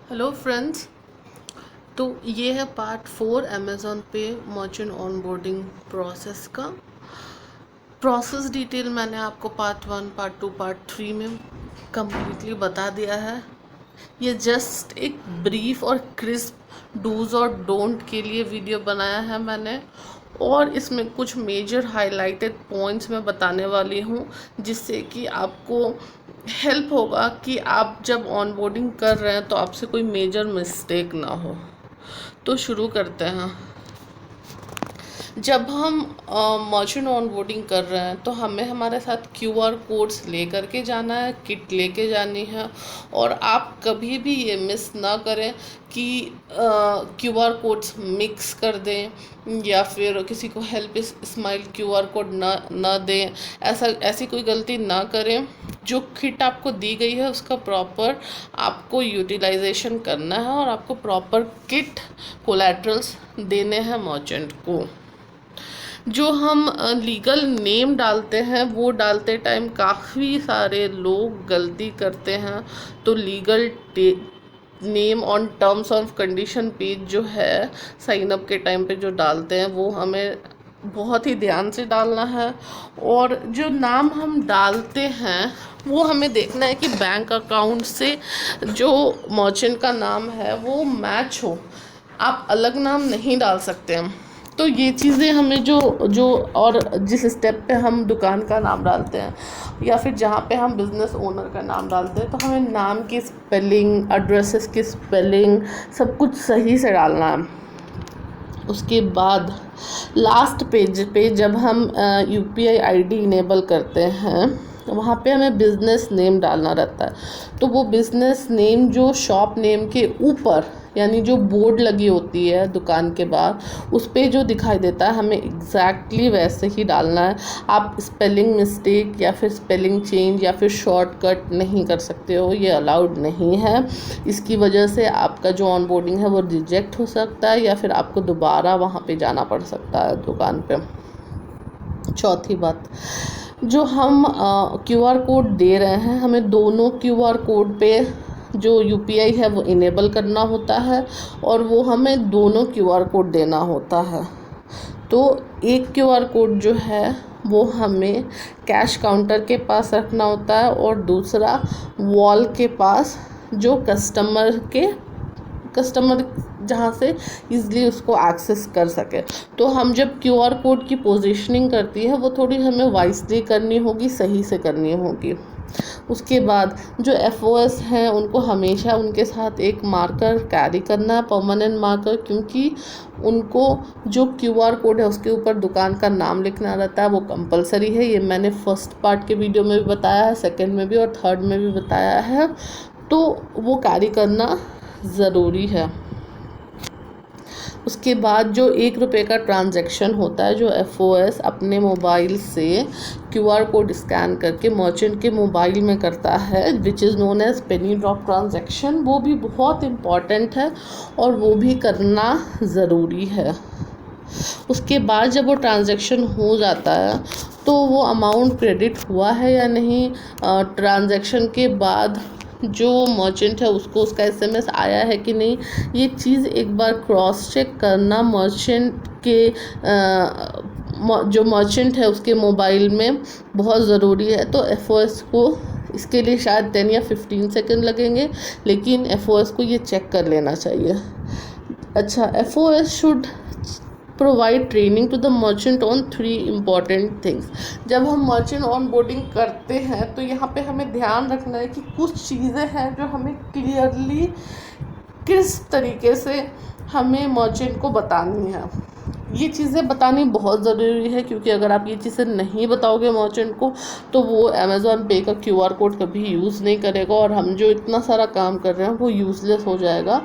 Hello friends. तो ये है पार्ट 4 अमेज़ॉन पे मर्चेंट ऑनबोर्डिंग प्रोसेस का। प्रोसेस डिटेल मैंने आपको पार्ट 1, पार्ट 2, पार्ट 3 में कम्प्लीटली बता दिया है। ये जस्ट एक ब्रीफ और क्रिस्प डूज और डोंट के लिए वीडियो बनाया है मैंने, और इसमें कुछ मेजर हाइलाइटेड पॉइंट्स मैं बताने वाली हूँ जिससे कि आपको हेल्प होगा कि आप जब ऑनबोर्डिंग कर रहे हैं तो आपसे कोई मेजर मिस्टेक ना हो। तो शुरू करते हैं। जब हम मर्चेंट ऑनबोर्डिंग कर रहे हैं तो हमें हमारे साथ क्यूआर कोड्स ले करके जाना है, किट लेके जानी है। और आप कभी भी ये मिस ना करें कि क्यूआर कोड्स मिक्स कर दें या फिर किसी को हेल्प स्माइल क्यूआर कोड ना दें। ऐसी कोई गलती ना करें। जो किट आपको दी गई है उसका प्रॉपर आपको यूटिलाइजेशन करना है और आपको प्रॉपर किट कोलैटरल्स देने हैं मर्चेंट को। जो हम लीगल नेम डालते हैं वो डालते टाइम काफ़ी सारे लोग गलती करते हैं। तो legal name on terms of condition page जो है साइन अप के टाइम पे जो डालते हैं वो हमें बहुत ही ध्यान से डालना है। और जो नाम हम डालते हैं वो हमें देखना है कि बैंक अकाउंट से जो मर्चेंट का नाम है वो मैच हो। आप अलग नाम नहीं डाल सकते हैं। तो ये चीज़ें हमें जो जो और जिस स्टेप पे हम दुकान का नाम डालते हैं या फिर जहाँ पे हम बिज़नेस ओनर का नाम डालते हैं तो हमें नाम की स्पेलिंग, एड्रेसेस की स्पेलिंग सब कुछ सही से डालना है। उसके बाद लास्ट पेज पे जब हम यूपीआई आईडी इनेबल करते हैं वहाँ पे हमें बिज़नेस नेम डालना रहता है। तो वो बिज़नेस नेम जो शॉप नेम के ऊपर यानी जो बोर्ड लगी होती है दुकान के बाहर उस पे जो दिखाई देता है हमें एग्जैक्टली वैसे ही डालना है। आप स्पेलिंग मिस्टेक या फिर स्पेलिंग चेंज या फिर शॉर्टकट नहीं कर सकते हो, ये अलाउड नहीं है। इसकी वजह से आपका जो ऑनबोर्डिंग है वो रिजेक्ट हो सकता है या फिर आपको दोबारा वहाँ पे जाना पड़ सकता है दुकान पे। चौथी बात, जो हम क्यूआर कोड दे रहे हैं हमें दोनों क्यूआर कोड पे जो यूपीआई है वो इनेबल करना होता है और वो हमें दोनों क्यूआर कोड देना होता है। तो एक क्यूआर कोड जो है वो हमें कैश काउंटर के पास रखना होता है और दूसरा वॉल के पास जो कस्टमर जहाँ से इजीली उसको एक्सेस कर सके। तो हम जब क्यूआर कोड की पोजीशनिंग करती है वो थोड़ी हमें वाइसली करनी होगी, सही से करनी होगी। उसके बाद जो एफओएस हैं उनको हमेशा उनके साथ एक मार्कर कैरी करना है, परमानेंट मार्कर, क्योंकि उनको जो क्यूआर कोड है उसके ऊपर दुकान का नाम लिखना रहता है, वो कंपलसरी है। ये मैंने फर्स्ट पार्ट के वीडियो में भी बताया है, सेकंड में भी और थर्ड में भी बताया है। तो वो कैरी करना ज़रूरी है। उसके बाद जो 1 रुपये का ट्रांजैक्शन होता है जो एफओएस अपने मोबाइल से क्यूआर कोड स्कैन करके मर्चेंट के मोबाइल में करता है, which is known as penny drop transaction, वो भी बहुत इम्पॉर्टेंट है और वो भी करना ज़रूरी है। उसके बाद जब वो ट्रांजैक्शन हो जाता है तो वो अमाउंट क्रेडिट हुआ है या नहीं, ट्रांजैक्शन के बाद जो मर्चेंट है उसको उसका एसएमएस आया है कि नहीं, ये चीज़ एक बार क्रॉस चेक करना मर्चेंट के जो मर्चेंट है उसके मोबाइल में बहुत ज़रूरी है। तो एफओएस को इसके लिए शायद 10 या 15 सेकंड लगेंगे, लेकिन एफओएस को ये चेक कर लेना चाहिए। अच्छा, FOS should provide training to the merchant on 3 important things. जब हम मर्चेंट ऑन बोर्डिंग करते हैं तो यहाँ पे हमें ध्यान रखना है कि कुछ चीज़ें हैं जो हमें क्लियरली किस तरीके से हमें मर्चेंट को बतानी है। ये चीज़ें बतानी बहुत ज़रूरी है क्योंकि अगर आप ये चीज़ें नहीं बताओगे मर्चेंट को तो वो अमेज़ॉन पे का क्यूआर कोड कभी यूज़ नहीं करेगा और हम जो इतना सारा काम कर रहे हैं वो यूज़लेस हो जाएगा।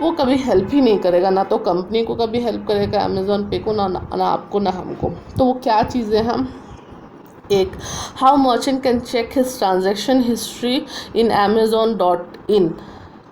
वो कभी हेल्प ही नहीं करेगा, ना तो कंपनी को कभी हेल्प करेगा अमेज़ॉन पे को, ना आपको ना हमको। तो वो क्या चीज़ें हैं, एक, how merchant can check his transaction history in amazon.in।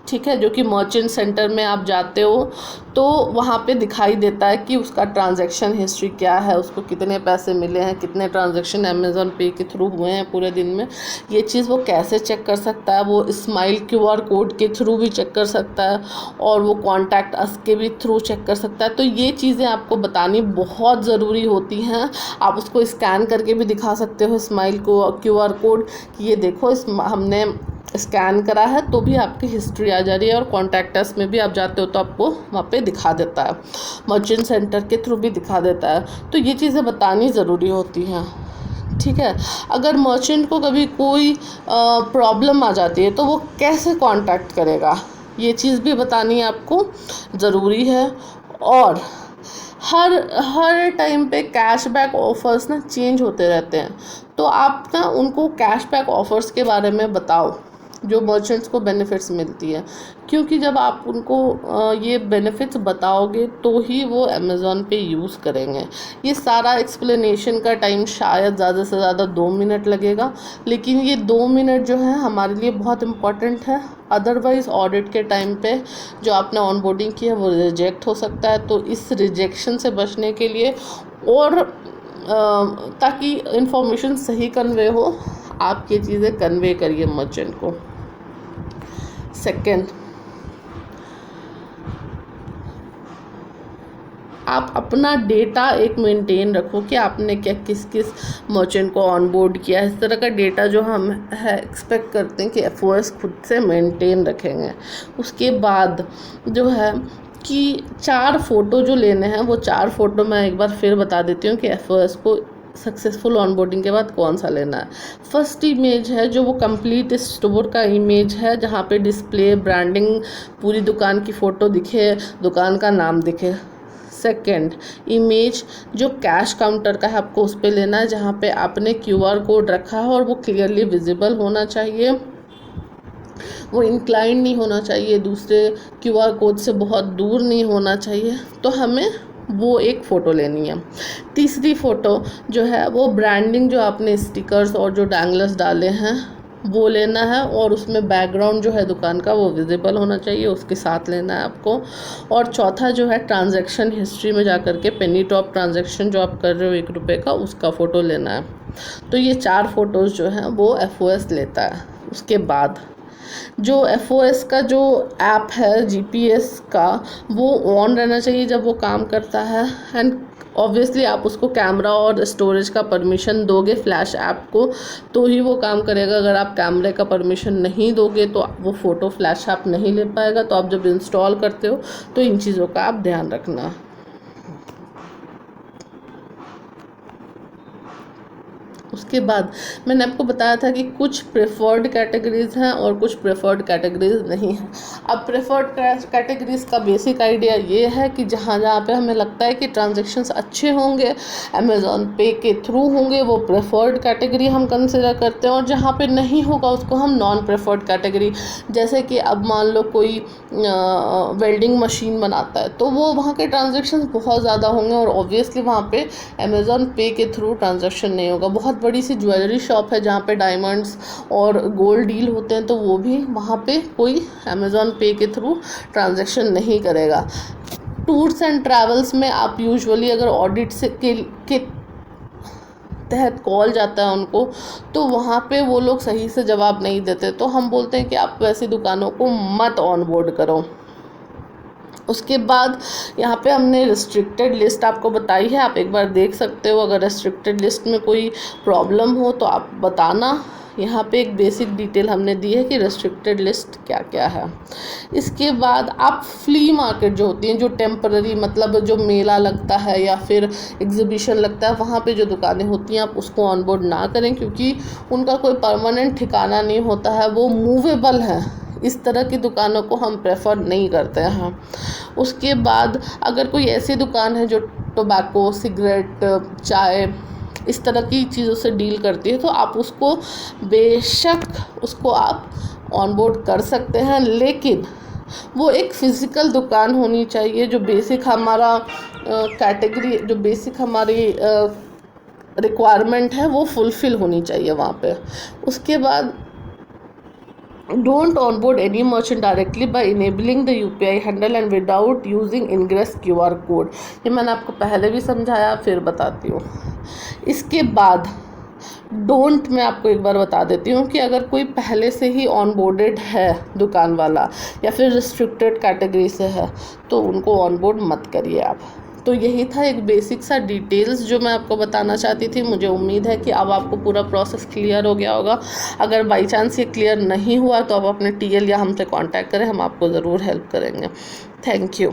ठीक है, जो कि मर्चेंट सेंटर में आप जाते हो तो वहाँ पे दिखाई देता है कि उसका ट्रांजैक्शन हिस्ट्री क्या है, उसको कितने पैसे मिले हैं, कितने ट्रांजैक्शन अमेज़ॉन पे के थ्रू हुए हैं पूरे दिन में। ये चीज़ वो कैसे चेक कर सकता है, वो स्माइल क्यूआर कोड के थ्रू भी चेक कर सकता है और वो कॉन्टैक्ट अस के भी थ्रू चेक कर सकता है। तो ये चीज़ें आपको बतानी बहुत ज़रूरी होती हैं। आप उसको स्कैन करके भी दिखा सकते हो स्माइल को क्यूआर कोड कि ये देखो हमने स्कैन करा है, तो भी आपकी हिस्ट्री आ जा रही है। और कॉन्टैक्टस में भी आप जाते हो तो आपको वहाँ पे दिखा देता है, मर्चेंट सेंटर के थ्रू भी दिखा देता है। तो ये चीज़ें बतानी ज़रूरी होती हैं। ठीक है, अगर मर्चेंट को कभी कोई प्रॉब्लम आ जाती है तो वो कैसे कांटेक्ट करेगा, ये चीज़ भी बतानी आपको ज़रूरी है। और हर टाइम पे कैशबैक ऑफ़र्स ना चेंज होते रहते हैं, तो आप ना उनको कैशबैक ऑफ़र्स के बारे में बताओ जो मर्चेंट्स को बेनिफिट्स मिलती है, क्योंकि जब आप उनको ये बेनिफिट्स बताओगे तो ही वो अमेज़ॉन पे यूज़ करेंगे। ये सारा एक्सप्लेनेशन का टाइम शायद ज़्यादा से ज़्यादा 2 मिनट लगेगा, लेकिन ये 2 मिनट जो है हमारे लिए बहुत इम्पॉर्टेंट है। अदरवाइज़ ऑडिट के टाइम पे जो आपने ऑनबोर्डिंग की है वो रिजेक्ट हो सकता है। तो इस रिजेक्शन से बचने के लिए और ताकि इन्फॉर्मेशन सही कन्वे हो, आप ये चीज़ें कन्वे करिए मर्चेंट को। सेकेंड, आप अपना डेटा एक मेंटेन रखो कि आपने क्या किस किस मर्चेंट को ऑनबोर्ड किया है। इस तरह का डेटा जो हम है एक्सपेक्ट करते हैं कि एफओएस खुद से मेंटेन रखेंगे। उसके बाद जो है कि 4 फ़ोटो जो लेने हैं, वो 4 फ़ोटो मैं एक बार फिर बता देती हूँ कि एफओएस को सक्सेसफुल ऑनबोर्डिंग के बाद कौन सा लेना है। फर्स्ट इमेज है जो वो कंप्लीट स्टोर का इमेज है, जहाँ पे डिस्प्ले, ब्रांडिंग, पूरी दुकान की फ़ोटो दिखे, दुकान का नाम दिखे। सेकेंड इमेज जो कैश काउंटर का है, आपको उस पर लेना है, जहाँ पे आपने क्यूआर कोड रखा है और वो क्लियरली विजिबल होना चाहिए, वो इंक्लाइन नहीं होना चाहिए, दूसरे क्यूआर कोड से बहुत दूर नहीं होना चाहिए। तो हमें वो एक फ़ोटो लेनी है। तीसरी फ़ोटो जो है वो ब्रांडिंग, जो आपने स्टिकर्स और जो डैंगलर्स डाले हैं वो लेना है, और उसमें बैकग्राउंड जो है दुकान का वो विजिबल होना चाहिए, उसके साथ लेना है आपको। और चौथा जो है ट्रांजैक्शन हिस्ट्री में जा कर के पेनी टॉप ट्रांजैक्शन जो आप कर रहे हो 1 रुपये का, उसका फ़ोटो लेना है। तो ये 4 फ़ोटोज़ जो हैं वो एफओएस लेता है। उसके बाद जो एफओएस का जो ऐप है जीपीएस का, वो ऑन रहना चाहिए जब वो काम करता है। एंड ऑब्वियसली आप उसको कैमरा और स्टोरेज का परमिशन दोगे फ्लैश ऐप को, तो ही वो काम करेगा। अगर आप कैमरे का परमिशन नहीं दोगे तो वो फ़ोटो फ्लैश ऐप नहीं ले पाएगा। तो आप जब इंस्टॉल करते हो तो इन चीज़ों का आप ध्यान रखना। उसके बाद मैंने आपको बताया था कि कुछ प्रेफर्ड कैटेगरीज़ हैं और कुछ प्रेफर्ड कैटेगरीज़ नहीं हैं। अब प्रेफर्ड कैटेगरीज़ का बेसिक आइडिया ये है कि जहाँ जहाँ पे हमें लगता है कि ट्रांजैक्शंस अच्छे होंगे, अमेज़ॉन पे के थ्रू होंगे, वो प्रेफर्ड कैटेगरी हम कंसिडर करते हैं। और जहाँ पे नहीं होगा उसको हम नॉन प्रेफर्ड कैटेगरी, जैसे कि अब मान लो कोई वेल्डिंग मशीन बनाता है तो वो वहाँ के ट्रांजैक्शंस बहुत ज़्यादा होंगे और ऑब्वियसली वहाँ पे अमेज़ॉन पे के थ्रू ट्रांजैक्शन नहीं होगा। बहुत बड़ी सी ज्वेलरी शॉप है जहाँ पे डायमंड्स और गोल्ड डील होते हैं, तो वो भी वहाँ पे कोई अमेज़ॉन पे के थ्रू ट्रांजैक्शन नहीं करेगा। टूर्स एंड ट्रैवल्स में आप यूजुअली अगर ऑडिट से के तहत कॉल जाता है उनको, तो वहाँ पे वो लोग सही से जवाब नहीं देते, तो हम बोलते हैं कि आप वैसी दुकानों को मत ऑनबोर्ड करो। उसके बाद यहाँ पे हमने रिस्ट्रिक्टेड लिस्ट आपको बताई है, आप एक बार देख सकते हो। अगर रिस्ट्रिक्टेड लिस्ट में कोई प्रॉब्लम हो तो आप बताना। यहाँ पे एक बेसिक डिटेल हमने दी है कि रिस्ट्रिक्टेड लिस्ट क्या क्या है। इसके बाद आप फ्ली मार्केट जो होती हैं, जो टेम्पररी, मतलब जो मेला लगता है या फिर एग्जीबिशन लगता है, वहाँ पे जो दुकानें होती हैं आप उसको ऑनबोर्ड ना करें, क्योंकि उनका कोई परमानेंट ठिकाना नहीं होता है, वो मूवेबल है। इस तरह की दुकानों को हम प्रेफर नहीं करते हैं। उसके बाद अगर कोई ऐसी दुकान है जो टोबैको, सिगरेट, चाय, इस तरह की चीज़ों से डील करती है, तो आप उसको बेशक उसको आप ऑनबोर्ड कर सकते हैं, लेकिन वो एक फ़िज़िकल दुकान होनी चाहिए। जो बेसिक हमारा कैटेगरी, जो बेसिक हमारी रिक्वायरमेंट है वो फुलफ़िल होनी चाहिए वहाँ पे। उसके बाद Don't onboard any merchant directly by enabling the UPI handle and without using ingress QR code। ये मैंने आपको पहले भी समझाया, फिर बताती हूँ। इसके बाद डोंट मैं आपको एक बार बता देती हूँ कि अगर कोई पहले से ही ऑनबोर्डेड है दुकान वाला या फिर रिस्ट्रिक्टेड कैटेगरी से है तो उनको ऑनबोर्ड मत करिए आप। तो यही था एक बेसिक सा डिटेल्स जो मैं आपको बताना चाहती थी। मुझे उम्मीद है कि अब आपको पूरा प्रोसेस क्लियर हो गया होगा। अगर बाई चांस ये क्लियर नहीं हुआ तो आप अपने TL या हमसे कांटेक्ट करें, हम आपको ज़रूर हेल्प करेंगे। Thank you.